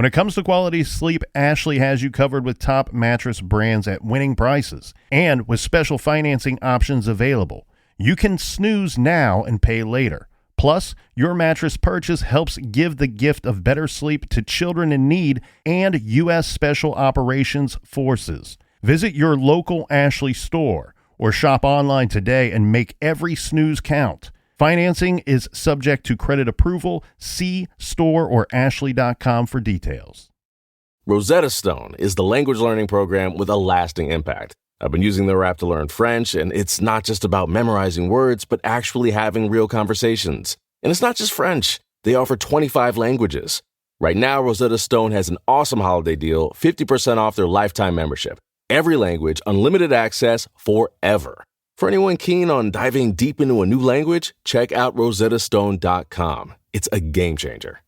When it comes to quality sleep, Ashley has you covered with top mattress brands at winning prices and with special financing options available. You can snooze now and pay later. Plus, your mattress purchase helps give the gift of better sleep to children in need and U.S. Special Operations Forces. Visit your local Ashley store or shop online today and make every snooze count. Financing is subject to credit approval. See store or ashley.com for details. Rosetta Stone is the language learning program with a lasting impact. I've been using their app to learn French, and it's not just about memorizing words, but actually having real conversations. And it's not just French. They offer 25 languages. Right now, Rosetta Stone has an awesome holiday deal, 50% off their lifetime membership. Every language, unlimited access forever. For anyone keen on diving deep into a new language, check out rosettastone.com. It's a game changer.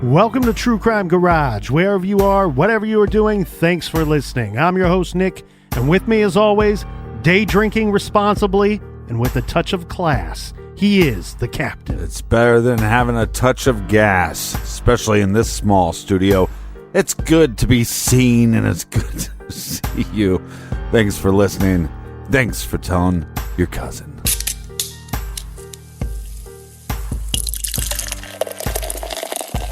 Welcome to True Crime Garage. Wherever you are, whatever you are doing, thanks for listening. I'm your host, Nick, and with me, as always, day drinking responsibly and with a touch of class, he is the captain. It's better than having a touch of gas, especially in this small studio. It's good to be seen, and it's good to see you. Thanks for listening. Thanks for telling your cousin.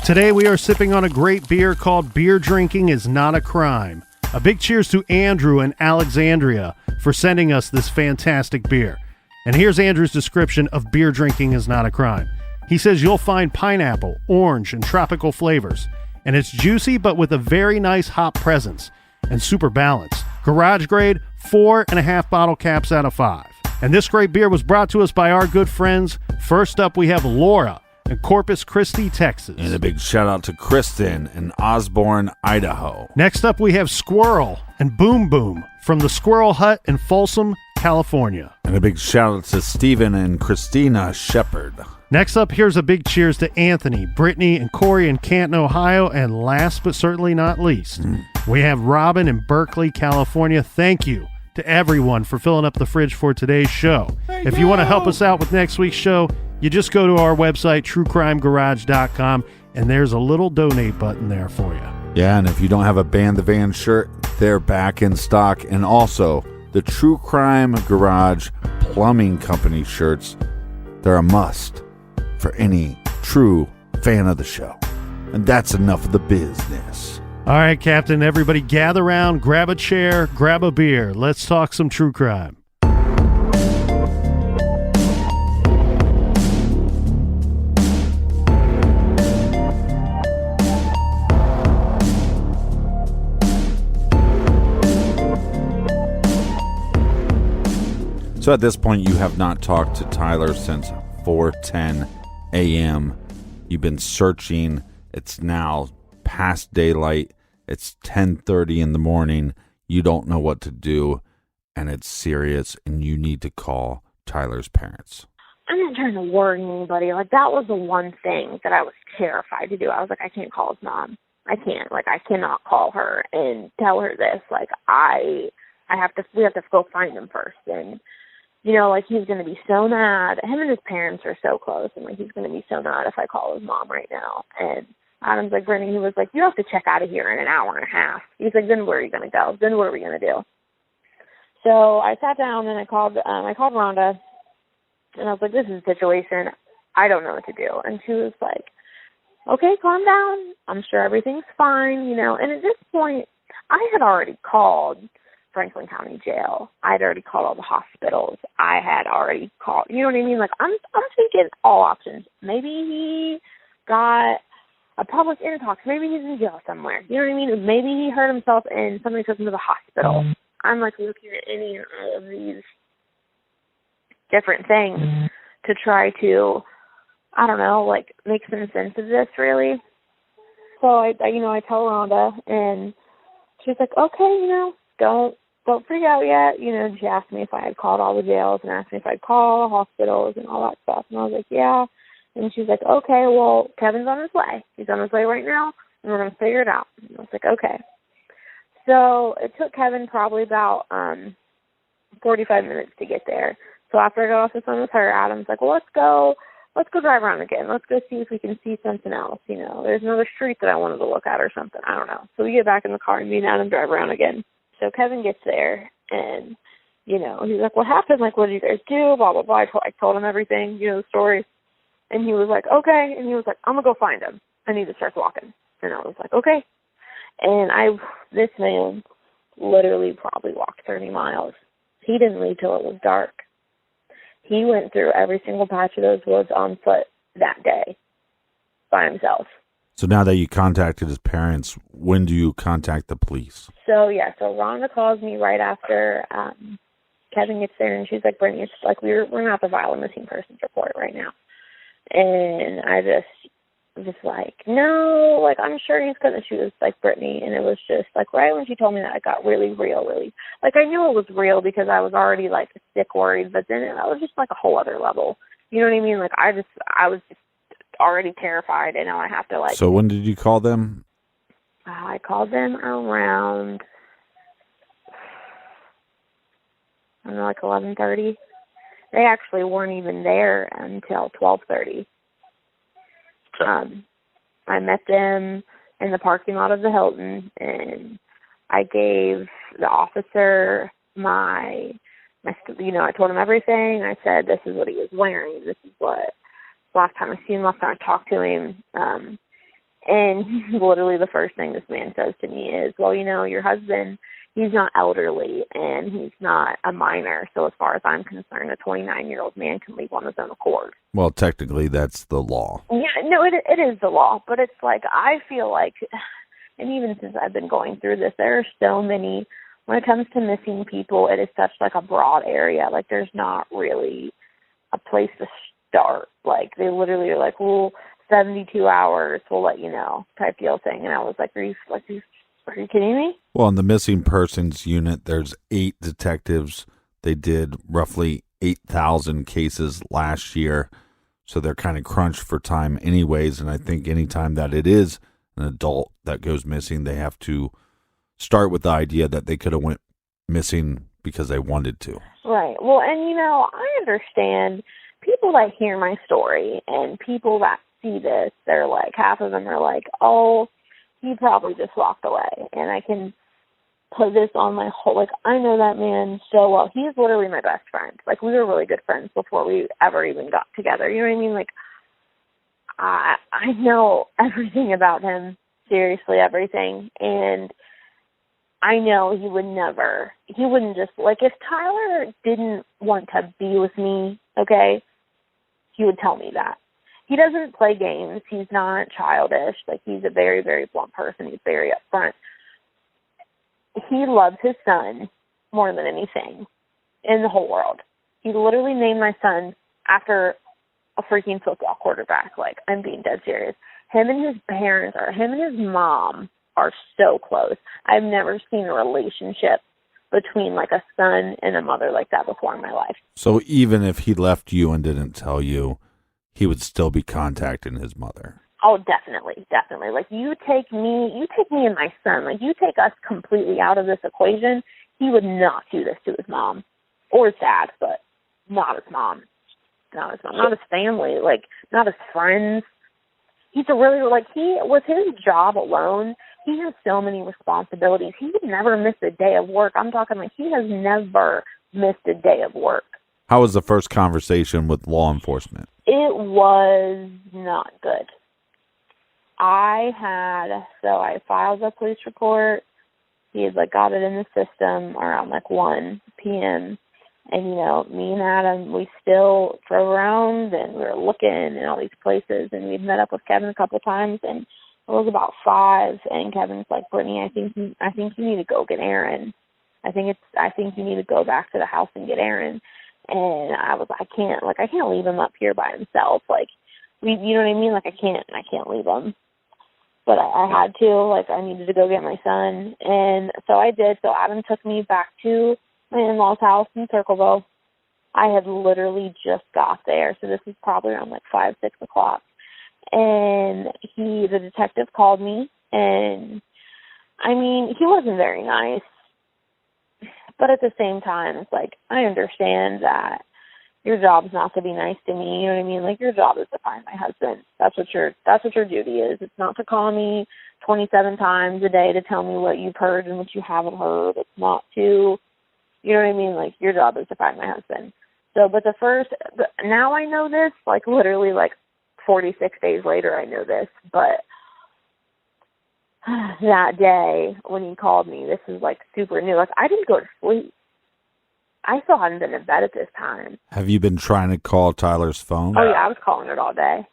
Today we are sipping on a great beer called Beer Drinking is Not a Crime. A big cheers to Andrew and Alexandria for sending us this fantastic beer. And here's Andrew's description of Beer Drinking is Not a Crime. He says you'll find pineapple, orange, and tropical flavors. And it's juicy but with a very nice hop presence and super balanced. Garage grade, 4.5 bottle caps out of 5. And this great beer was brought to us by our good friends. First up we have Laura in Corpus Christi, Texas. And a big shout out to Kristen in Osborne, Idaho. Next up, we have Squirrel and Boom Boom from the Squirrel Hut in Folsom, California. And a big shout out to Stephen and Christina Shepard. Next up, here's a big cheers to Anthony, Brittany, and Corey in Canton, Ohio. And last but certainly not least, we have Robin in Berkeley, California. Thank you to everyone for filling up the fridge for today's show. If you want to help us out with next week's show, you just go to our website, truecrimegarage.com, and there's a little donate button there for you. Yeah, and if you don't have a Band the Van shirt, they're back in stock. And also, the True Crime Garage Plumbing Company shirts, they're a must for any true fan of the show. And that's enough of the business. All right, Captain, everybody gather around, grab a chair, grab a beer. Let's talk some true crime. So at this point, you have not talked to Tyler since 4:10 a.m. You've been searching. It's now past daylight. It's 10:30 in the morning. You don't know what to do, and it's serious, and you need to call Tyler's parents. I'm not trying to worry anybody. Like, that was the one thing that I was terrified to do. I was like, I can't call his mom. I can't. Like, I cannot call her and tell her this. Like, we have to go find him first. And, you know, like, he's going to be so mad. Him and his parents are so close, and, like, he's going to be so mad if I call his mom right now. And Adam's like, Brittany, he was like, you have to check out of here in an hour and a half. He's like, then where are you going to go? Then what are we going to do? So I sat down and I called Rhonda, and I was like, this is a situation. I don't know what to do. And she was like, okay, calm down. I'm sure everything's fine, you know. And at this point, I had already called Franklin County Jail. I had already called all the hospitals. I had already called, you know what I mean? Like, I'm thinking all options. Maybe he got a public intox. Maybe he's in jail somewhere. You know what I mean? Maybe he hurt himself and somebody took him to the hospital. I'm like looking at any of these different things to try to, I don't know, like make some sense of this really. So I tell Rhonda, and she's like, okay, don't freak out yet. She asked me if I had called all the jails and asked me if I'd call hospitals and all that stuff. And I was like, yeah. And she's like, okay, well, Kevin's on his way. He's on his way right now, and we're going to figure it out. And I was like, okay. So it took Kevin probably about 45 minutes to get there. So after I got off the phone with her, Adam's like, well, let's go drive around again. Let's go see if we can see something else. There's another street that I wanted to look at or something. I don't know. So we get back in the car and me and Adam drive around again. So Kevin gets there and, he's like, what happened? Like, what did you guys do? Blah, blah, blah. I told him everything, the story. And he was like, okay. And he was like, I'm going to go find him. And he just starts walking. And I was like, okay. And this man literally probably walked 30 miles. He didn't leave till it was dark. He went through every single patch of those woods on foot that day by himself. So now that you contacted his parents, when do you contact the police? So Rhonda calls me right after Kevin gets there, and she's like, Brittany, it's like we're going to have to file a missing persons report right now. And I just like, no, like, I'm sure he's going to shoot us, like, Brittany. And it was just, like, right when she told me that, it got really real, really. Like, I knew it was real because I was already, like, sick worried, but then it was just, like, a whole other level. You know what I mean? Like, I was just already terrified, and now I have to, like... So when did you call them? I called them around, I don't know, like 11:30. They actually weren't even there until 12:30. I met them in the parking lot of the Hilton, and I gave the officer my I told him everything. I said, this is what he was wearing. This is what, last time I seen him, last time I talked to him. And literally the first thing this man says to me is, well, your husband, he's not elderly and he's not a minor. So as far as I'm concerned, a 29-year-old man can leave on his own accord. Well, technically that's the law. Yeah, no, it is the law. But it's like, I feel like, and even since I've been going through this, there are so many, when it comes to missing people, it is such like a broad area. Like there's not really a place to start. Like they literally are like, well, 72 hours, we'll let you know, type deal thing. And I was like, are you kidding me? Well, in the missing persons unit, there's 8 detectives. They did roughly 8,000 cases last year. So they're kind of crunched for time anyways. And I think anytime that it is an adult that goes missing, they have to start with the idea that they could have went missing because they wanted to. Right. Well, and I understand people that hear my story and people that see this, they're like, half of them are like, oh, he probably just walked away. And I can put this on my whole, like, I know that man so well. He's literally my best friend. Like, we were really good friends before we ever even got together. You know what I mean? Like, I know everything about him, seriously everything. And I know he wouldn't just, like, if Tyler didn't want to be with me, okay, he would tell me that. He doesn't play games. He's not childish. Like, he's a very, very blunt person. He's very upfront. He loves his son more than anything in the whole world. He literally named my son after a freaking football quarterback. Like, I'm being dead serious. Him and his mom are so close. I've never seen a relationship between, like, a son and a mother like that before in my life. So even if he left you and didn't tell you, he would still be contacting his mother. Oh, definitely. Like, you take me and my son, like, you take us completely out of this equation, he would not do this to his mom or his dad, but not his mom. Not his family, like, not his friends. He's with his job alone, he has so many responsibilities. He would never miss a day of work. I'm talking like he has never missed a day of work. How was the first conversation with law enforcement? It was not good. I filed a police report. He had got it in the system around 1 p.m. And, me and Adam, we still drove around and we were looking in all these places, and we'd met up with Kevin a couple times, and It was about 5, and Kevin's like, Brittany, I think you need to go get Aaron. I think you need to go back to the house and get Aaron. And I was, I can't leave him up here by himself. Like, you know what I mean? Like, I can't leave him. But I had to, like, I needed to go get my son. And so I did. So Adam took me back to my in-laws' house in Circleville. I had literally just got there. So this was probably around like 5, 6 o'clock. And the detective called me, and I mean, he wasn't very nice. But at the same time, it's like, I understand that your job is not to be nice to me. You know what I mean? Like, your job is to find my husband. That's what your duty is. It's not to call me 27 times a day to tell me what you've heard and what you haven't heard. It's not to, you know what I mean? Like, your job is to find my husband. So, but now I know this, like, literally, like, 46 days later, I know this. But that day when he called me, this is like super new. Like, I didn't go to sleep. I still hadn't been in bed at this time. Have you been trying to call Tyler's phone? Oh yeah, I was calling it all day.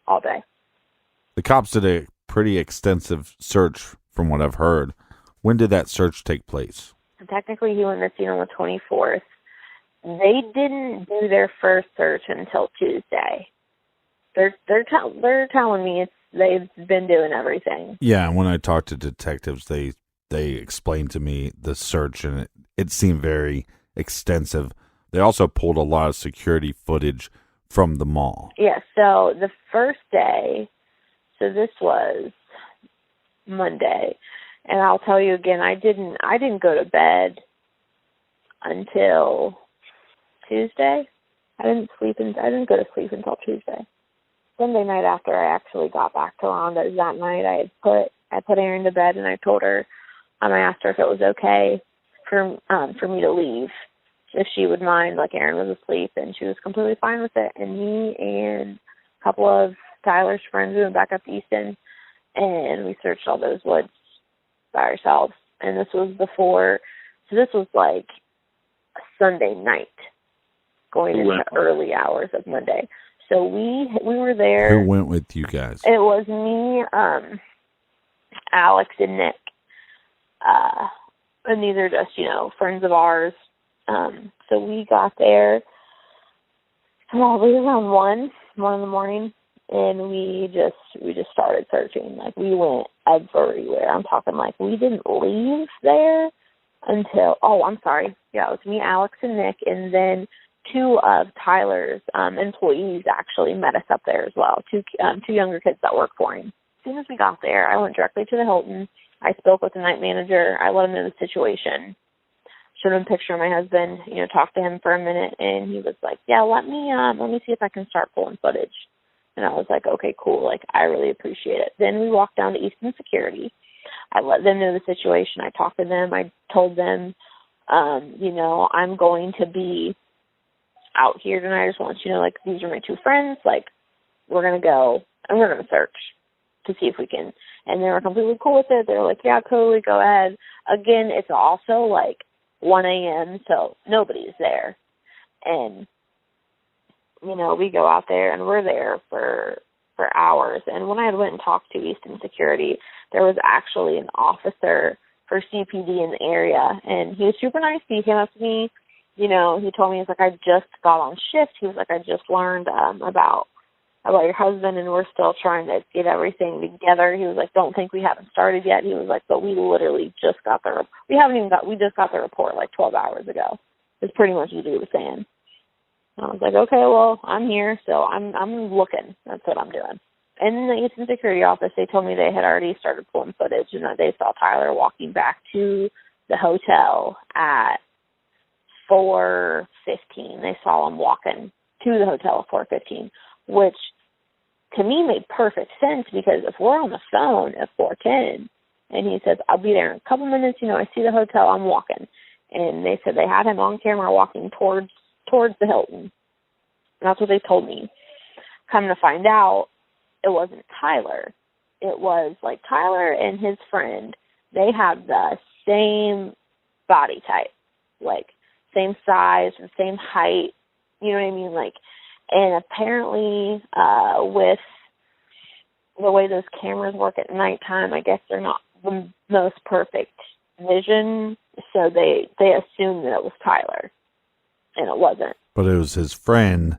All day. The cops did a pretty extensive search from what I've heard. When did that search take place? So technically he went missing on the 24th. They didn't do their first search until Tuesday. They're telling me they've been doing everything. Yeah, when I talked to detectives, they explained to me the search, and it seemed very extensive. They also pulled a lot of security footage from the mall. Yeah, so the first day, so this was Monday, and I'll tell you again, I didn't go to bed until Tuesday. I didn't go to sleep until Tuesday. Sunday night after I actually got back to Rhonda's that night, I put Erin to bed, and I told her, I asked her if it was okay for me to leave, if she would mind. Like, Erin was asleep, and she was completely fine with it. And me and a couple of Tyler's friends, we went back up to Easton, and we searched all those woods by ourselves. And this was like a Sunday night, going into early hours of Monday. So we were there. Who went with you guys? It was me, Alex, and Nick. And these are just, friends of ours. So we got there probably around 1 in the morning, and we just started searching. Like, we went everywhere. I'm talking, like, we didn't leave there until, I'm sorry. Yeah, it was me, Alex, and Nick, and then 2 of Tyler's employees actually met us up there as well, 2 younger kids that work for him. As soon as we got there, I went directly to the Hilton. I spoke with the night manager. I let him know the situation, showed him a picture of my husband, talked to him for a minute, and he was like, yeah, let me see if I can start pulling footage. And I was like, okay, cool. Like, I really appreciate it. Then we walked down to Easton Security. I let them know the situation. I talked to them. I told them, I'm going to be out here tonight. I just want you to know, like, these are my 2 friends. Like, we're going to go and we're going to search to see if we can. And they were completely cool with it. They were like, yeah, totally, go ahead. Again, it's also like 1 a.m., so nobody's there. And, we go out there and we're there for hours. And when I went and talked to Easton Security, there was actually an officer for CPD in the area. And he was super nice. He came up to me. He told me, he's like, I just got on shift. He was like, I just learned about your husband, and we're still trying to get everything together. He was like, don't think we haven't started yet. He was like, but we literally just got we just got the report like 12 hours ago. It's pretty much what he was saying. And I was like, okay, well, I'm here, so I'm looking. That's what I'm doing. And in the Easton Security office, they told me they had already started pulling footage, and that they saw Tyler walking back to the hotel at 4:15. They saw him walking to the hotel at 4:15, which to me made perfect sense, because if we're on the phone at 4:10 and he says, I'll be there in a couple minutes, I see the hotel, I'm walking. And they said they had him on camera walking towards the Hilton. And that's what they told me. Come to find out, it wasn't Tyler. It was like Tyler and his friend, they have the same body type, like same size and same height, you know what I mean? Like, and apparently the way those cameras work at nighttime, I guess they're not the most perfect vision, so they assumed that it was Tyler, and it wasn't. But it was his friend.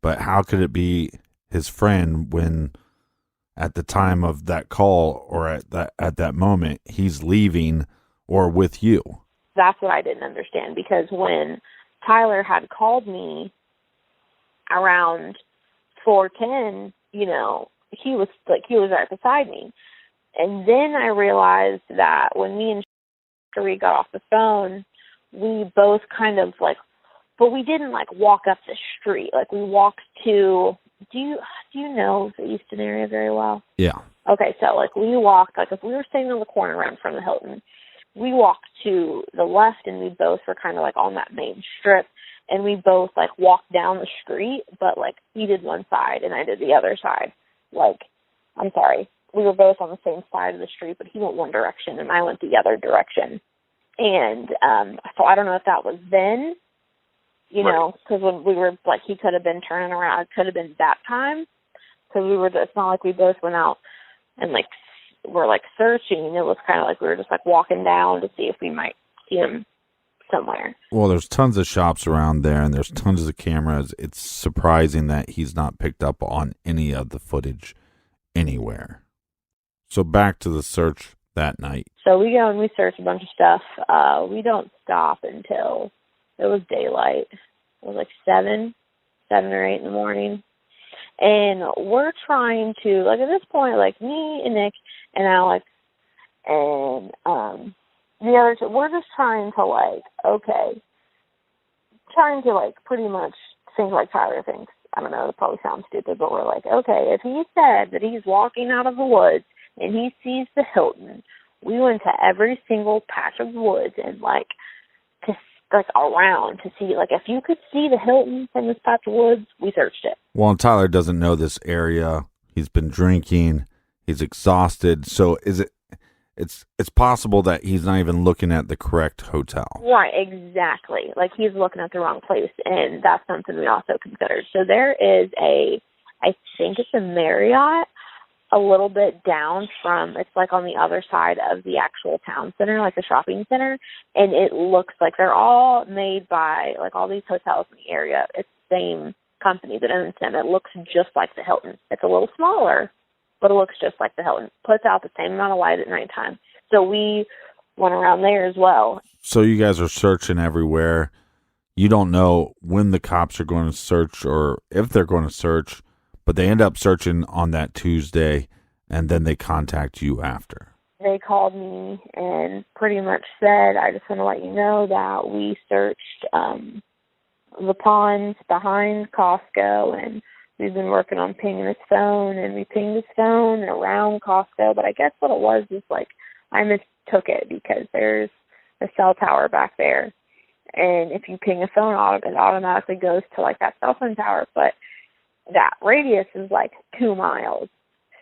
But how could it be his friend when at the time of that call or at that moment he's leaving or with you? That's what I didn't understand, because when Tyler had called me around 4:10, he was right beside me. And then I realized that when me and Sheree got off the phone, we both kind of but we didn't walk up the street. We walked to, do you know the Easton area very well? Yeah. Okay, so we walked, if we were standing on the corner right in front of the Hilton, we walked to the left, and we both were kind of on that main strip, and we both walked down the street, but he did one side and I did the other side. I'm sorry, we were both on the same side of the street, but he went one direction and I went the other direction. And so I don't know if that was then, because when we were he could have been turning around, it could have been that time, because it's not we both went out and we're searching. It was kind of we were just walking down to see if we might see him somewhere. Well, there's tons of shops around there, and there's tons of cameras. It's surprising that he's not picked up on any of the footage anywhere. So back to the search that night. So we go and we search a bunch of stuff. We don't stop until it was daylight. It was 7 or 8 in the morning. And we're trying to, at this point, me and Nick and Alex and the other two, we're just trying to, pretty much think like Tyler thinks. I don't know, it probably sounds stupid, but we're okay, if he said that he's walking out of the woods and he sees the Hilton, we went to every single patch of woods and, around to see, if you could see the Hilton from this patch of woods, we searched it. Well, and Tyler doesn't know this area. He's been drinking. He's exhausted. So it's possible that he's not even looking at the correct hotel. Right, exactly. He's looking at the wrong place, and that's something we also considered. So there is I think it's a Marriott, a little bit down from, it's on the other side of the actual town center, the shopping center, and it looks they're all made by, all these hotels in the area. It's the same company that owns them. It looks just like the Hilton. It's a little smaller, but it looks just like the Hilton. Puts out the same amount of light at nighttime. So we went around there as well. So you guys are searching everywhere. You don't know when the cops are going to search or if they're going to search, but they end up searching on that Tuesday, and then they contact you after. They called me and pretty much said, I just want to let you know that we searched the ponds behind Costco, and we've been working on pinging his phone, and we pinged his phone around Costco, but I guess what it was is I mistook it because there's a cell tower back there, and if you ping a phone, it automatically goes to that cell phone tower, but that radius is 2 miles.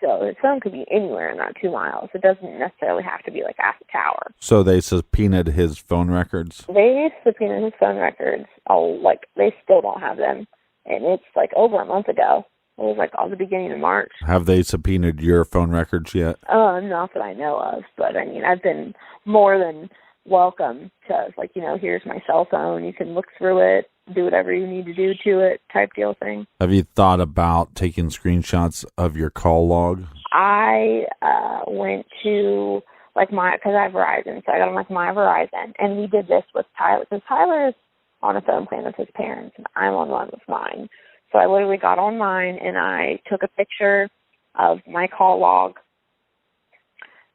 So his phone could be anywhere in that 2 miles. It doesn't necessarily have to be at the tower. So they subpoenaed his phone records? They subpoenaed his phone records. They still don't have them. And it's over a month ago. It was all the beginning of March. Have they subpoenaed your phone records yet? Not that I know of. But I've been more than welcome to, here's my cell phone. You can look through it, do whatever you need to do to it, type deal thing. Have you thought about taking screenshots of your call log? I went to because I have Verizon, so I got on my Verizon, and we did this with Tyler, because Tyler is on a phone plan with his parents, and I'm on one with mine. So I literally got on mine, and I took a picture of my call log,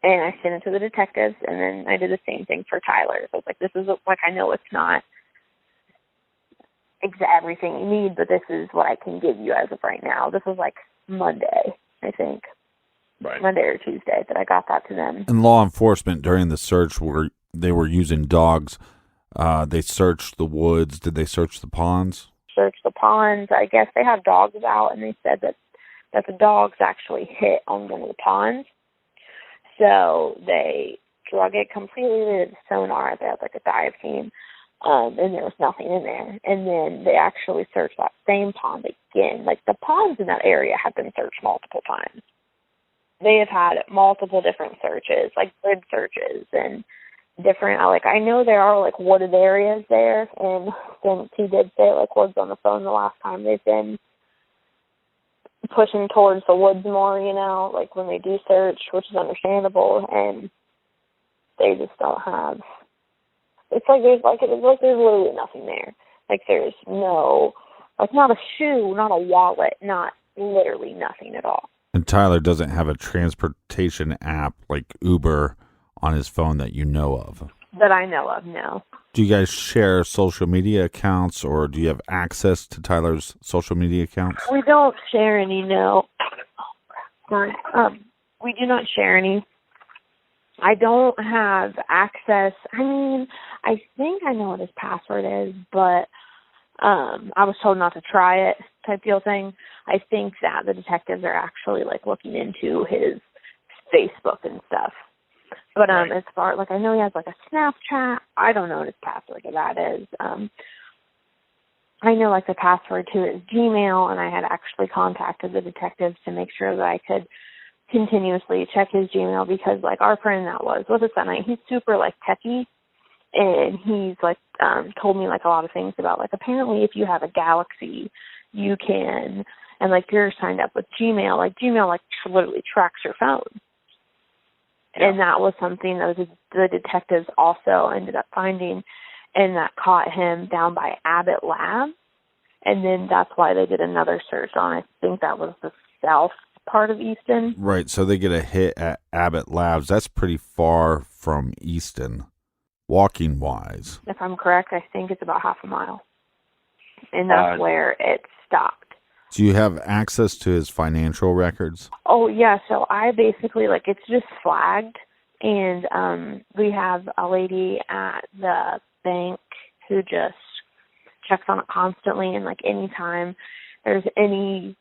and I sent it to the detectives, and then I did the same thing for Tyler. So it's this is I know it's not everything you need, but this is what I can give you as of right now. This was Monday, I think. Right. Monday or Tuesday that I got that to them. And law enforcement during the search they were using dogs. They searched the woods. Did they search the ponds? Searched the ponds. I guess they have dogs out, and they said that the dogs actually hit on one of the ponds. So they drug it completely to the sonar. They had a dive team. And there was nothing in there. And then they actually searched that same pond again. The ponds in that area have been searched multiple times. they have had multiple different searches, like grid searches and different, like, I know there are, like, wooded areas there, and since he did say, like, Woods on the phone the last time, they've been pushing towards the woods more, you know, like, when they do search, which is understandable, and they just don't have, it's like there's literally nothing there. Like, there's no, like, not a shoe, not a wallet, not literally nothing at all. And Tyler doesn't have a transportation app like Uber on his phone that you know of? That I know of, no. Do you guys share social media accounts, or do you have access to Tyler's social media accounts? We don't share any, no. Sorry. We do not share any. I don't have access. I mean, I think I know what his password is, but I was told not to try it type deal thing. I think that the detectives are actually, like, looking into his Facebook and stuff. But as far, like, I know he has, like, a Snapchat. I don't know what his password to that is. I know, like, the password to his Gmail, and I had actually contacted the detectives to make sure that I could continuously check his Gmail, because, like, our friend that was with us that night, he's super, like, techie, and he's, like, told me, like, a lot of things about, like, apparently if you have a Galaxy, you can, and, like, you're signed up with Gmail, like, Gmail, like, literally tracks your phone. And that was something that the detectives also ended up finding, and that caught him down by Abbott Labs. And then that's why they did another search on, I think that was the south part of Easton. Right, so they get a hit at Abbott Labs. That's pretty far from Easton, walking-wise. If I'm correct, I think it's about half a mile. And that's where it stopped. Do you have access to his financial records? Oh, yeah. So I basically, like, it's just flagged. And we have a lady at the bank who just checks on it constantly. And, like, anytime there's any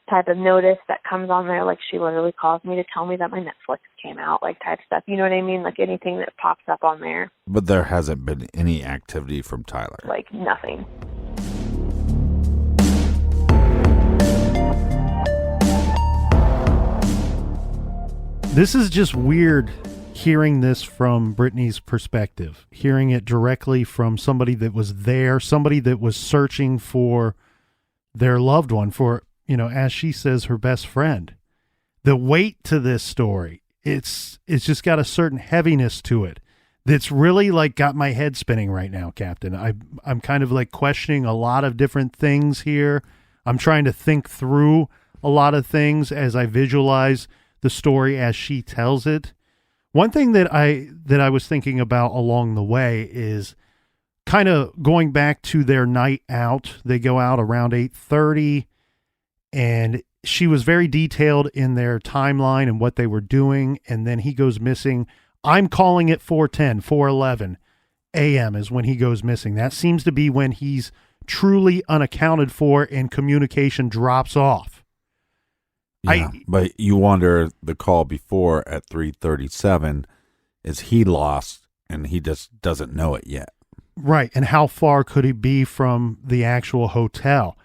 type of notice that comes on there, like, she literally calls me to tell me that my Netflix came out, like, type stuff. You know what I mean? Like, anything that pops up on there. But there hasn't been any activity from Tyler. Like, nothing. This is just weird hearing this from Brittany's perspective, hearing it directly from somebody that was there, somebody that was searching for their loved one, for, you know, as she says, her best friend. The weight to this story, it's just got a certain heaviness to it that's really, like, got my head spinning right now, Captain. I'm kind of, like, questioning a lot of different things here. I'm trying to think through a lot of things as I visualize the story as she tells it. One thing that I was thinking about along the way is kind of going back to their night out. They go out around 8:30, and she was very detailed in their timeline and what they were doing, and then he goes missing. I'm calling it 4:11 a.m. is when he goes missing. That seems to be when he's truly unaccounted for and communication drops off. Yeah, but you wonder, the call before at 3:37, is he lost and he just doesn't know it yet? Right, and how far could he be from the actual hotel?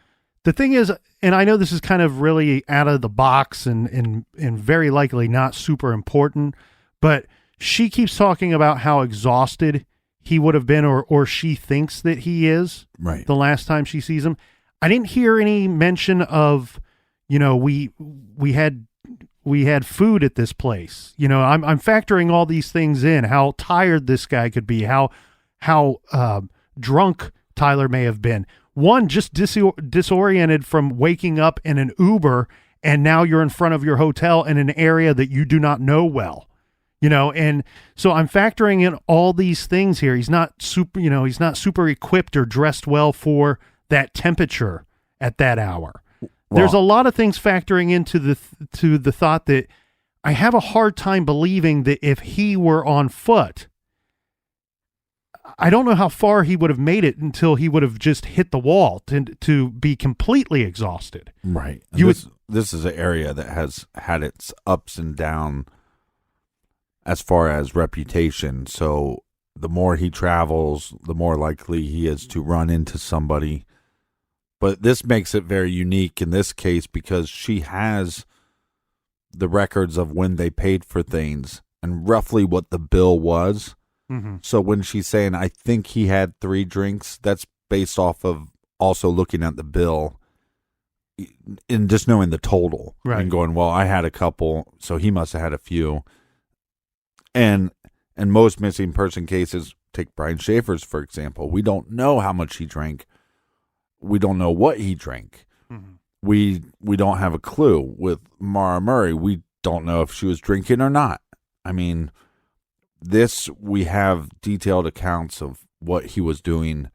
The thing is, and I know this is kind of really out of the box and very likely not super important, but she keeps talking about how exhausted he would have been, or she thinks that he is, right, the last time she sees him. I didn't hear any mention of, you know, we had food at this place. You know, I'm factoring all these things in, how tired this guy could be, how drunk Tyler may have been. One, just disoriented from waking up in an Uber, and now you're in front of your hotel in an area that you do not know well. You know, and so I'm factoring in all these things here. He's not super equipped or dressed well for that temperature at that hour. Well, there's a lot of things factoring into the thought that I have a hard time believing that if he were on foot, I don't know how far he would have made it until he would have just hit the wall to be completely exhausted. Right. This is an area that has had its ups and downs as far as reputation. So the more he travels, the more likely he is to run into somebody. But this makes it very unique in this case because she has the records of when they paid for things and roughly what the bill was. Mm-hmm. So when she's saying, I think he had 3 drinks, that's based off of also looking at the bill and just knowing the total. Right. And going, well, I had a couple, so he must have had a few. And in most missing person cases, take Brian Schaefer's, for example, we don't know how much he drank. We don't know what he drank. Mm-hmm. We don't have a clue. With Mara Murray, we don't know if she was drinking or not. I mean, this, we have detailed accounts of what he was doing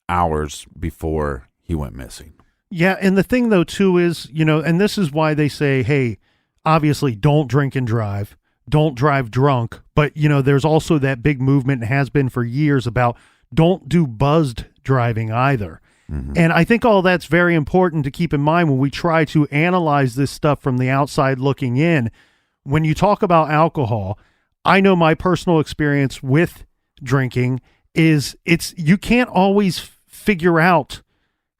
hours before he went missing. Yeah, and the thing, though, too, is, and this is why they say, hey, obviously, don't drink and drive. Don't drive drunk. But, there's also that big movement, and has been for years, about don't do buzzed driving either. Mm-hmm. And I think all that's very important to keep in mind when we try to analyze this stuff from the outside looking in. When you talk about alcohol, I know my personal experience with drinking is you can't always figure out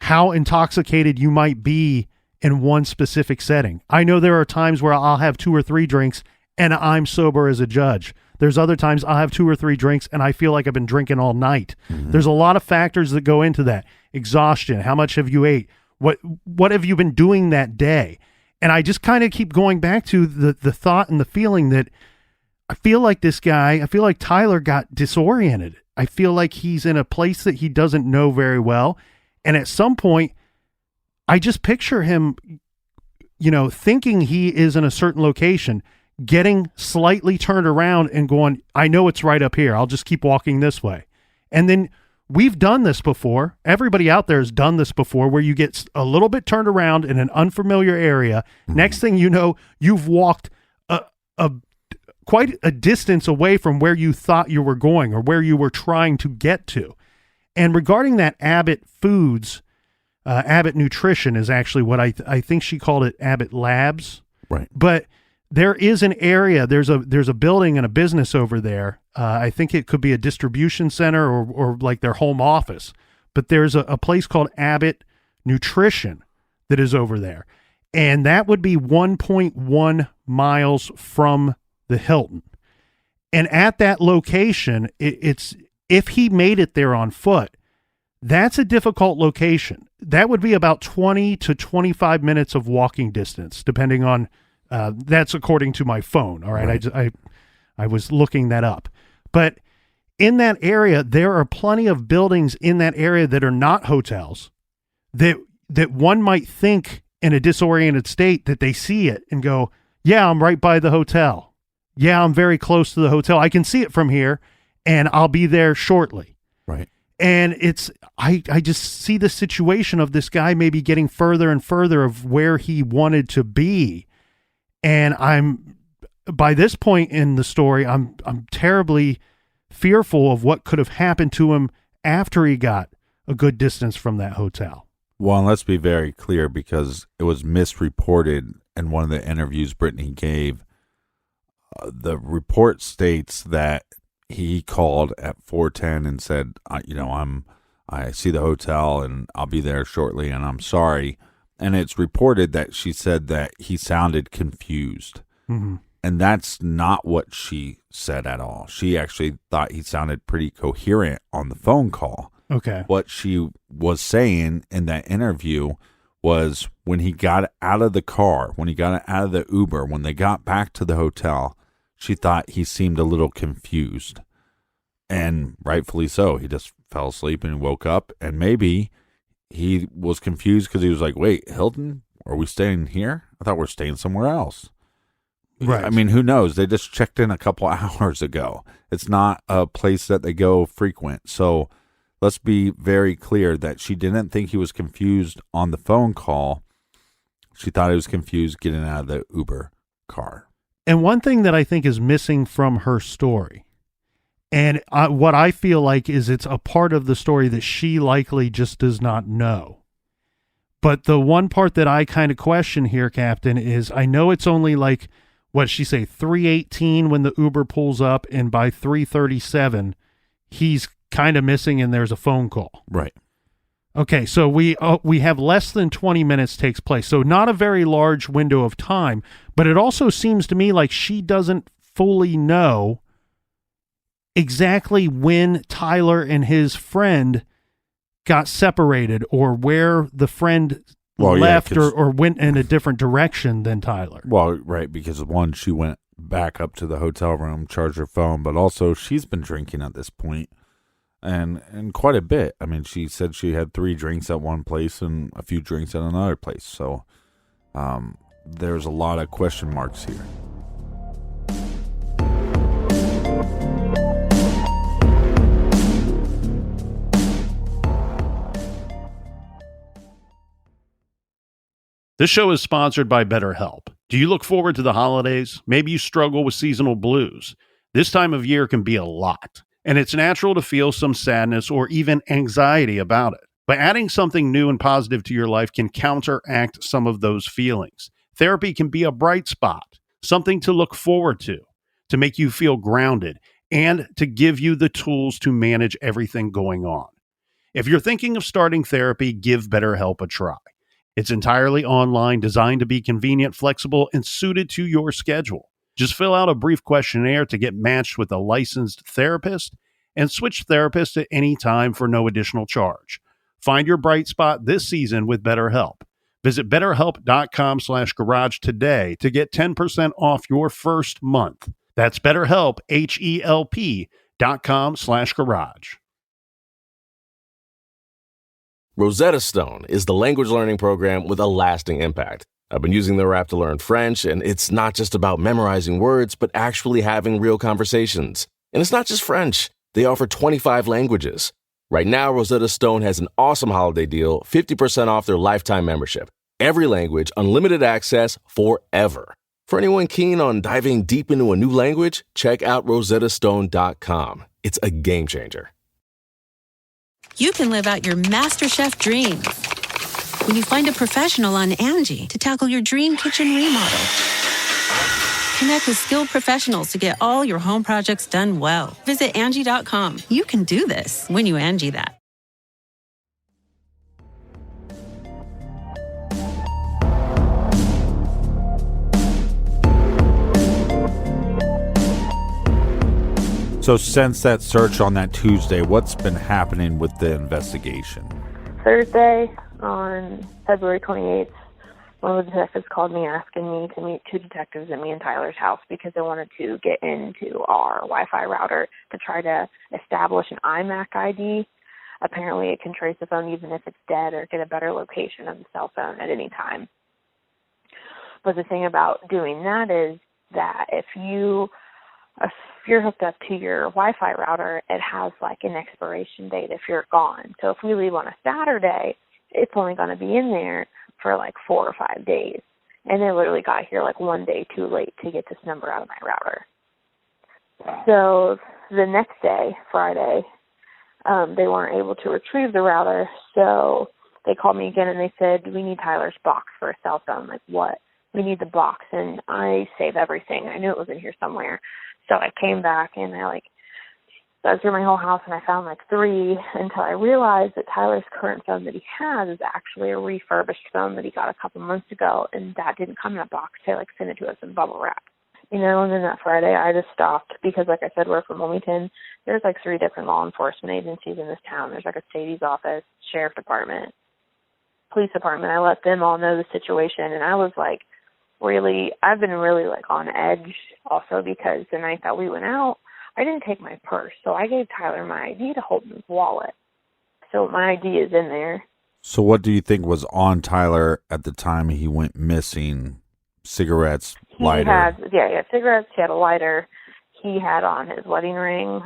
how intoxicated you might be in one specific setting. I know there are times where I'll have 2 or 3 drinks and I'm sober as a judge. There's other times I'll have 2 or 3 drinks and I feel like I've been drinking all night. Mm-hmm. There's a lot of factors that go into that. Exhaustion, how much have you ate? What have you been doing that day? And I just kind of keep going back to the thought and the feeling that I feel like Tyler got disoriented. I feel like he's in a place that he doesn't know very well. And at some point, I just picture him, thinking he is in a certain location, getting slightly turned around and going, I know it's right up here. I'll just keep walking this way. And then we've done this before. Everybody out there has done this before, where you get a little bit turned around in an unfamiliar area. Mm-hmm. Next thing you know, you've walked quite a distance away from where you thought you were going or where you were trying to get to. And regarding that Abbott Foods, Abbott Nutrition is actually what I think she called it, Abbott Labs. Right. But there is an area, there's a building and a business over there. I think it could be a distribution center or like their home office. But there's a place called Abbott Nutrition that is over there. And that would be 1.1 miles from the Hilton. And at that location, it's if he made it there on foot, that's a difficult location. That would be about 20 to 25 minutes of walking distance, depending on, that's according to my phone. All right. I was looking that up. But in that area, there are plenty of buildings in that area that are not hotels that one might think in a disoriented state that they see it and go, yeah, I'm right by the hotel. Yeah, I'm very close to the hotel. I can see it from here and I'll be there shortly. Right. And I just see the situation of this guy maybe getting further and further of where he wanted to be. And by this point in the story, I'm terribly fearful of what could have happened to him after he got a good distance from that hotel. Well, and let's be very clear, because it was misreported in one of the interviews Brittany gave. The report states that he called at 4:10 and said, I see the hotel and I'll be there shortly and I'm sorry. And it's reported that she said that he sounded confused. Mm-hmm. And that's not what she said at all. She actually thought he sounded pretty coherent on the phone call. Okay. What she was saying in that interview was when he got out of the car, when he got out of the Uber, when they got back to the hotel, she thought he seemed a little confused. And rightfully so. He just fell asleep and woke up. And maybe he was confused because he was like, wait, Hilton? Are we staying here? I thought we were staying somewhere else. Right. I mean, who knows? They just checked in a couple hours ago. It's not a place that they go frequent. So let's be very clear that she didn't think he was confused on the phone call. She thought he was confused getting out of the Uber car. And one thing that I think is missing from her story, and what I feel like is it's a part of the story that she likely just does not know. But the one part that I kind of question here, Captain, is I know it's only like, what she say, 3:18 when the Uber pulls up, and by 3:37, he's kind of missing and there's a phone call. Right. Okay, so we have less than 20 minutes takes place, so not a very large window of time, but it also seems to me like she doesn't fully know exactly when Tyler and his friend got separated or where the friend left or went in a different direction than Tyler. Well, right, because one, she went back up to the hotel room, charged her phone, but also she's been drinking at this point, and quite a bit. I mean, she said she had 3 drinks at one place and a few drinks at another place, so there's a lot of question marks here. This show is sponsored by BetterHelp. Do you look forward to the holidays? Maybe you struggle with seasonal blues. This time of year can be a lot, and it's natural to feel some sadness or even anxiety about it. But adding something new and positive to your life can counteract some of those feelings. Therapy can be a bright spot, something to look forward to make you feel grounded, and to give you the tools to manage everything going on. If you're thinking of starting therapy, give BetterHelp a try. It's entirely online, designed to be convenient, flexible, and suited to your schedule. Just fill out a brief questionnaire to get matched with a licensed therapist and switch therapists at any time for no additional charge. Find your bright spot this season with BetterHelp. Visit BetterHelp.com/garage today to get 10% off your first month. That's BetterHelp, HELP.com/garage. Rosetta Stone is the language learning program with a lasting impact. I've been using their app to learn French, and it's not just about memorizing words, but actually having real conversations. And it's not just French. They offer 25 languages. Right now, Rosetta Stone has an awesome holiday deal, 50% off their lifetime membership. Every language, unlimited access forever. For anyone keen on diving deep into a new language, check out rosettastone.com. It's a game changer. You can live out your MasterChef dreams when you find a professional on Angie to tackle your dream kitchen remodel. Connect with skilled professionals to get all your home projects done well. Visit Angie.com. You can do this when you Angie that. So since that search on that Tuesday, what's been happening with the investigation? Thursday, on February 28th, one of the detectives called me asking me to meet 2 detectives at me and Tyler's house because they wanted to get into our Wi-Fi router to try to establish an iMac ID. Apparently it can trace the phone even if it's dead or get a better location of the cell phone at any time. But the thing about doing that is that if you're hooked up to your Wi-Fi router, it has like an expiration date if you're gone. So if we leave on a Saturday, it's only going to be in there for like 4 or 5 days. And they literally got here like 1 day too late to get this number out of my router. So the next day, Friday, they weren't able to retrieve the router. So they called me again and they said, we need Tyler's box for a cell phone. Like, what? We need the box. And I save everything. I knew it was in here somewhere. So I came back and I dug through my whole house and I found like 3 until I realized that Tyler's current phone that he has is actually a refurbished phone that he got a couple months ago, and that didn't come in a box. They sent it to us in bubble wrap. And then that Friday I just stopped because, like I said, we're from Wilmington. There's 3 different law enforcement agencies in this town. There's a Sadie's office, sheriff department, police department. I let them all know the situation, and I was I've been really on edge also because the night that we went out, I didn't take my purse. So I gave Tyler my ID to hold in his wallet. So my ID is in there. So what do you think was on Tyler at the time he went missing? Cigarettes, lighter? He had cigarettes. He had a lighter. He had on his wedding ring.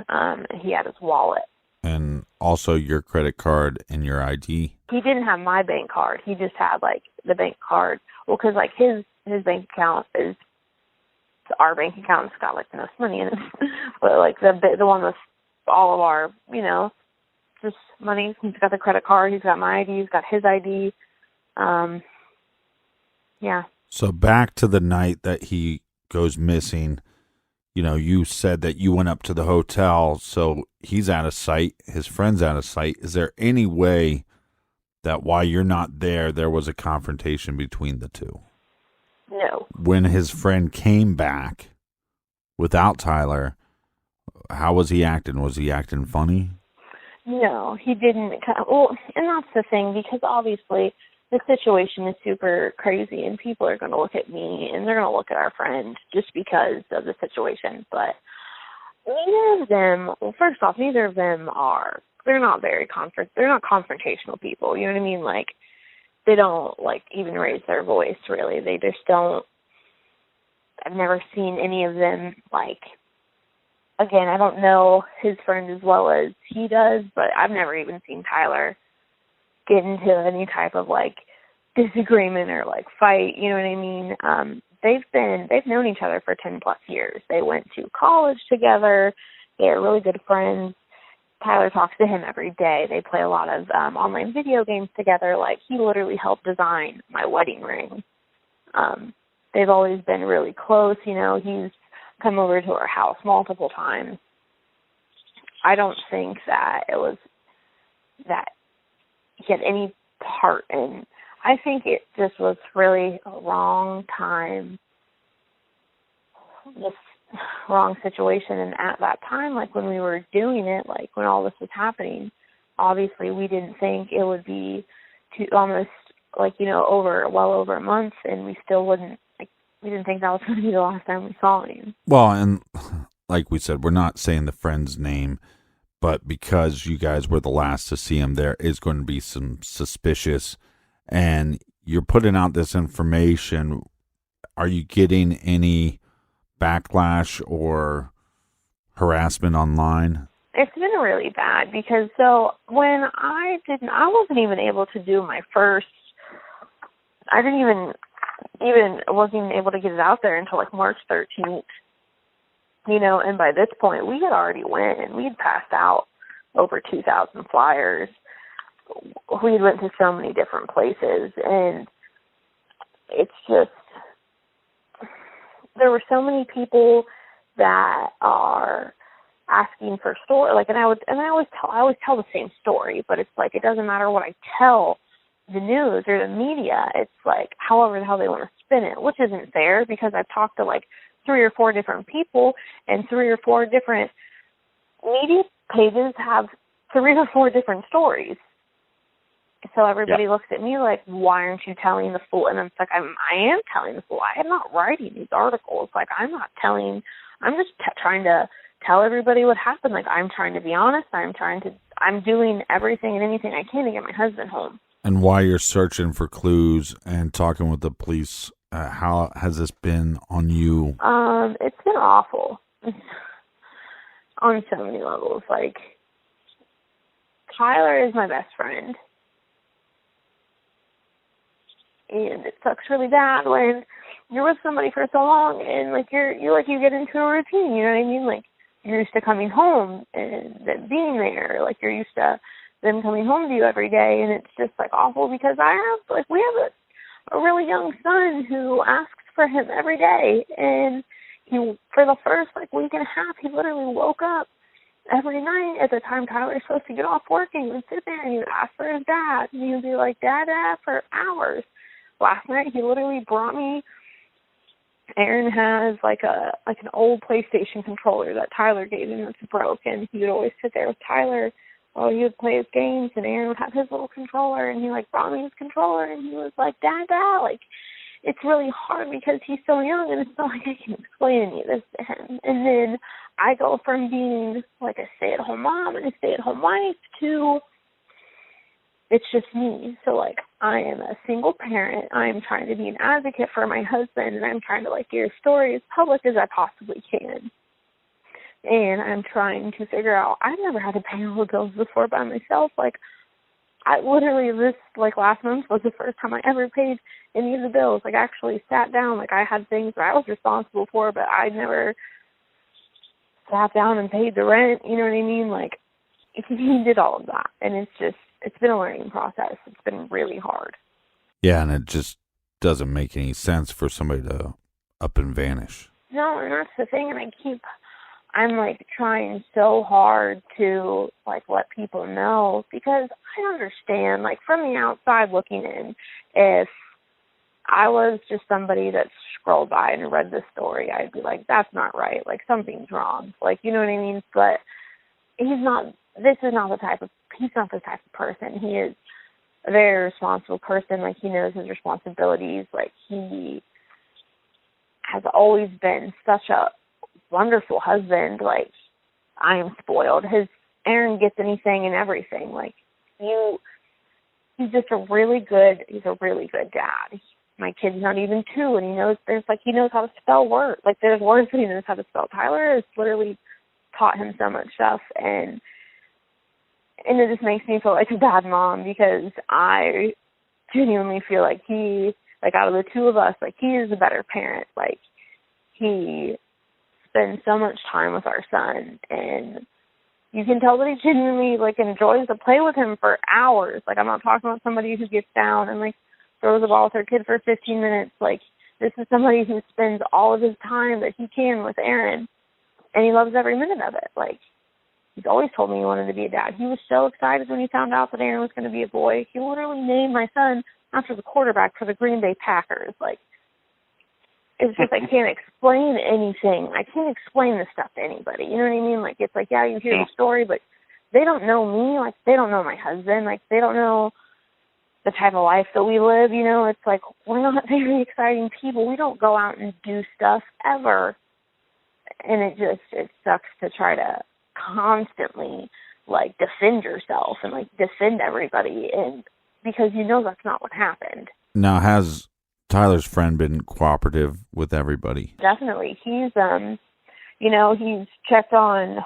He had his wallet. And also your credit card and your ID? He didn't have my bank card. He just had the bank card. Well, because his bank account is our bank account. It's got the most money in it, but the one with all of our just money. He's got the credit card. He's got my ID. He's got his ID. Yeah. So back to the night that he goes missing. You said that you went up to the hotel, so he's out of sight. His friend's out of sight. Is there any way that while you're not there was a confrontation between the two? No. When his friend came back without Tyler, how was he acting? Was he acting funny? No, he didn't. Well, and that's the thing, because obviously the situation is super crazy, and people are going to look at me, and they're going to look at our friend just because of the situation. But neither of them, well, first off, neither of them they're not very they're not confrontational people, you know what I mean? Like, they don't, like, even raise their voice, really. They just don't. I've never seen any of them, like, again, I don't know his friend as well as he does, but I've never even seen Tyler get into any type of, like, disagreement or, like, fight, you know what I mean? They've known each other for 10 plus years. They went to college together. They're really good friends. Tyler talks to him every day. They play a lot of online video games together. Like, he literally helped design my wedding ring. They've always been really close. You know, he's come over to our house multiple times. I don't think that it was that he had any part in. I think it just was really a wrong time, just wrong situation. And at that time, like when we were doing it, like when all this was happening, obviously we didn't think it would be almost like, you know, well over a month, and we still wouldn't, like, we didn't think that was going to be the last time we saw him. Well, and like we said, we're not saying the friend's name, but because you guys were the last to see him, there is going to be some suspicious, and you're putting out this information. Are you getting any backlash or harassment online? It's been really bad, because so when I wasn't even able to do my first, I wasn't even able to get it out there until like March 13th, you know, and by this point we had already went and we'd passed out over 2,000 flyers. We went to so many different places, and it's just, there were so many people that are asking for story, like, I always tell the same story, but it's like, it doesn't matter what I tell the news or the media. It's like, however the hell they want to spin it, which isn't fair, because I've talked to like 3 or 4 different people, and 3 or 4 different media pages have 3 or 4 different stories. So everybody looks at me like, why aren't you telling the full? And I'm like, I am telling the full. I am not writing these articles. Like, I'm just trying to tell everybody what happened. Like, I'm trying to be honest. I'm doing everything and anything I can to get my husband home. And while you're searching for clues and talking with the police, how has this been on you? It's been awful on so many levels. Like, Tyler is my best friend. And it sucks really bad when you're with somebody for so long, and like you get into a routine, you know what I mean? Like, you're used to coming home and them being there, like you're used to them coming home to you every day, and it's just like awful, because we have a really young son who asks for him every day, and for the first like week and a half, he literally woke up every night at the time Tyler's supposed to get off work, and he would sit there and he would ask for his dad, and he would be like, Dad, for hours. Last night, he literally brought me. Aaron has like an old PlayStation controller that Tyler gave him that's broken. He would always sit there with Tyler while he would play his games, and Aaron would have his little controller, and he like brought me his controller, and he was like, Dad, like, it's really hard because he's so young, and it's not like I can explain any of this to him. And then I go from being like a stay-at-home mom and a stay-at-home wife to it's just me. So, like, I am a single parent. I'm trying to be an advocate for my husband, and I'm trying to, like, get his story as public as I possibly can. And I'm trying to figure out, I've never had to pay all the bills before by myself. Like, I literally, last month was the first time I ever paid any of the bills. Like, I actually sat down. Like, I had things that I was responsible for, but I never sat down and paid the rent. You know what I mean? Like, he did all of that. And it's been a learning process. It's been really hard. Yeah, and it just doesn't make any sense for somebody to up and vanish. No, and that's the thing. And I'm like trying so hard to like let people know, because I understand, like from the outside looking in, if I was just somebody that scrolled by and read this story, I'd be like, that's not right. Like something's wrong. Like, you know what I mean? But he's not the type of person. He is a very responsible person. Like, he knows his responsibilities. Like, he has always been such a wonderful husband. Like, I am spoiled. Aaron gets anything and everything. Like, he's just a really good dad. My kid's not even 2, and he knows how to spell words. Like, there's words that he knows how to spell. Tyler has literally taught him so much stuff, and it just makes me feel like a bad mom, because I genuinely feel like out of the 2 of us, like, he is a better parent. Like, he spends so much time with our son, and you can tell that he genuinely, like, enjoys to play with him for hours. Like, I'm not talking about somebody who gets down and, like, throws a ball with her kid for 15 minutes. Like, this is somebody who spends all of his time that he can with Aaron, and he loves every minute of it. Like, he's always told me he wanted to be a dad. He was so excited when he found out that Aaron was going to be a boy. He literally named my son after the quarterback for the Green Bay Packers. Like, it's just, I can't explain anything. I can't explain this stuff to anybody. You know what I mean? Like, it's like, yeah, you hear the story, but they don't know me. Like, they don't know my husband. Like, they don't know the type of life that we live. You know, it's like, we're not very exciting people. We don't go out and do stuff ever. And it sucks to try to constantly, like, defend yourself and, like, defend everybody, and because you know that's not what happened. Now, has Tyler's friend been cooperative with everybody? Definitely. He's he's checked on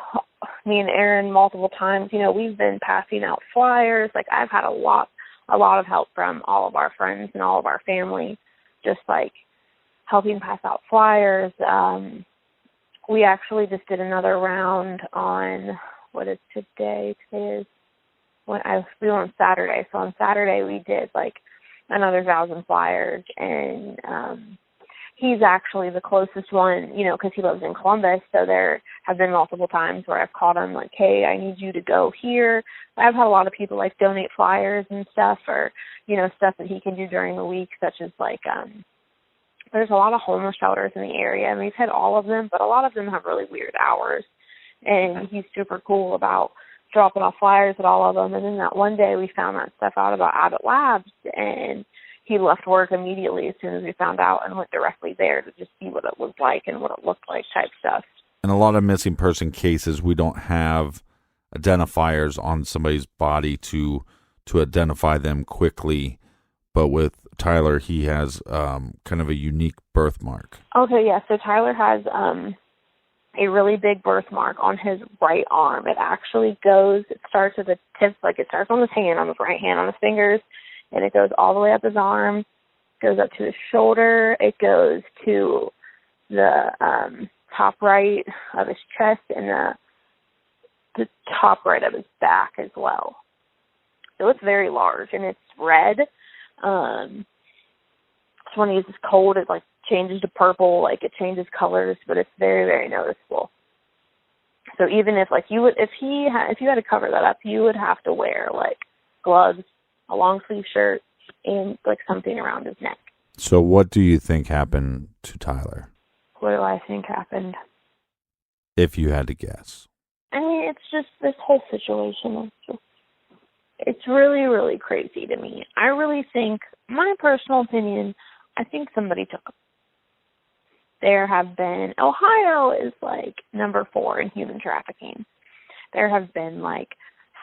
me and Aaron multiple times. You know, we've been passing out flyers. Like, I've had a lot of help from all of our friends and all of our family, just like helping pass out flyers. We actually just did another round on, what is today? Today is we went on Saturday. So on Saturday we did like another 1,000 flyers, and he's actually the closest one, you know, because he lives in Columbus. So there have been multiple times where I've called him like, hey, I need you to go here. I've had a lot of people like donate flyers and stuff, or, you know, stuff that he can do during the week, such as like, there's a lot of homeless shelters in the area, and we've had all of them, but a lot of them have really weird hours. And he's super cool about dropping off flyers at all of them. And then that one day we found that stuff out about Abbott Labs, and he left work immediately as soon as we found out and went directly there to just see what it was like and what it looked like type stuff. In a lot of missing person cases, we don't have identifiers on somebody's body to identify them quickly. But with Tyler, he has kind of a unique birthmark. Okay, yeah. So Tyler has a really big birthmark on his right arm. It actually it starts at the tip, like it starts on his hand, on his right hand, on his fingers, and it goes all the way up his arm, goes up to his shoulder, it goes to the top right of his chest, and the top right of his back as well. So it's very large, and it's red. So when it's cold, it like changes to purple, like it changes colors, but it's very, very noticeable. So even if like if you had to cover that up, you would have to wear like gloves, a long sleeve shirt, and like something around his neck. So what do you think happened to Tyler? What do I think happened? If you had to guess. I mean, it's just this whole situation. It's really, really crazy to me. I really think, my personal opinion, I think somebody took him. There have been, Ohio is like number 4 in human trafficking. There have been like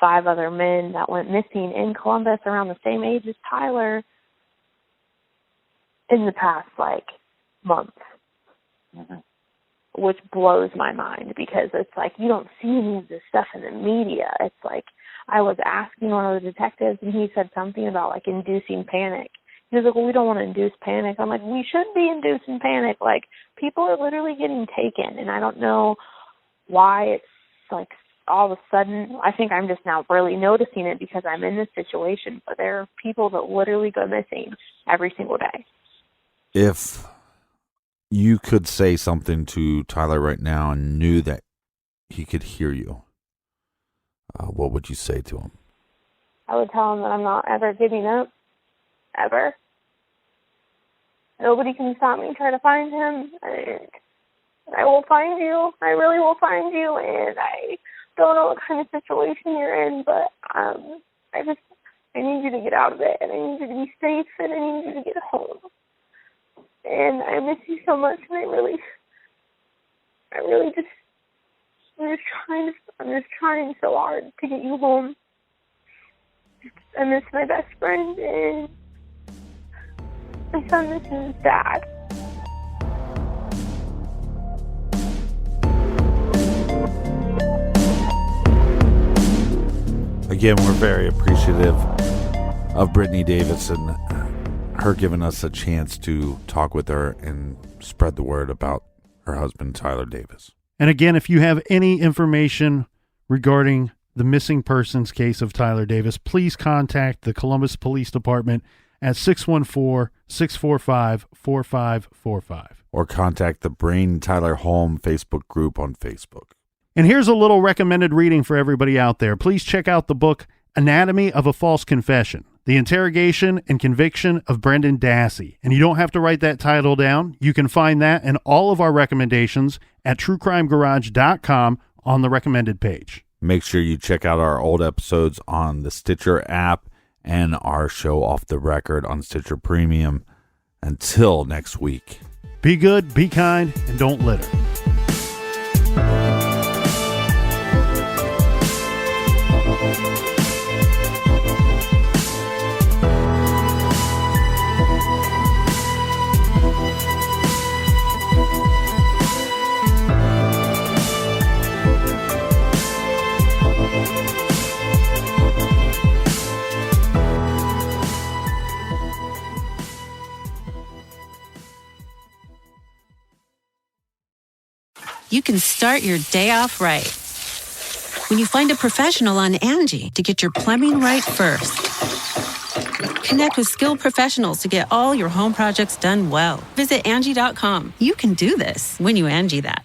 5 other men that went missing in Columbus around the same age as Tyler in the past like month. Mm-hmm. Which blows my mind, because it's like you don't see any of this stuff in the media. It's like I was asking one of the detectives, and he said something about like inducing panic. He was like, well, we don't want to induce panic. I'm like, we should be inducing panic. Like, people are literally getting taken, and I don't know why it's like all of a sudden. I think I'm just now really noticing it because I'm in this situation, but there are people that literally go missing every single day. If you could say something to Tyler right now and knew that he could hear you, what would you say to him? I would tell him that I'm not ever giving up. Ever. Nobody can stop me trying to find him. And I will find you. I really will find you. And I don't know what kind of situation you're in, but I need you to get out of it. And I need you to be safe. And I need you to get home. And I miss you so much. And I'm just trying so hard to get you home. I miss my best friend, and my son misses his dad. Again, we're very appreciative of Brittany Davis and her giving us a chance to talk with her and spread the word about her husband, Tyler Davis. And again, if you have any information regarding the missing persons case of Tyler Davis, please contact the Columbus Police Department at 614-645-4545. Or contact the Brain Tyler Home Facebook group on Facebook. And here's a little recommended reading for everybody out there. Please check out the book Anatomy of a False Confession, The Interrogation and Conviction of Brendan Dassey. And you don't have to write that title down. You can find that and all of our recommendations at truecrimegarage.com on the recommended page. Make sure you check out our old episodes on the Stitcher app and our show Off the Record on Stitcher Premium. Until next week. Be good, be kind, and don't litter. You can start your day off right when you find a professional on Angie to get your plumbing right first. Connect with skilled professionals to get all your home projects done well. Visit Angie.com. You can do this when you Angie that.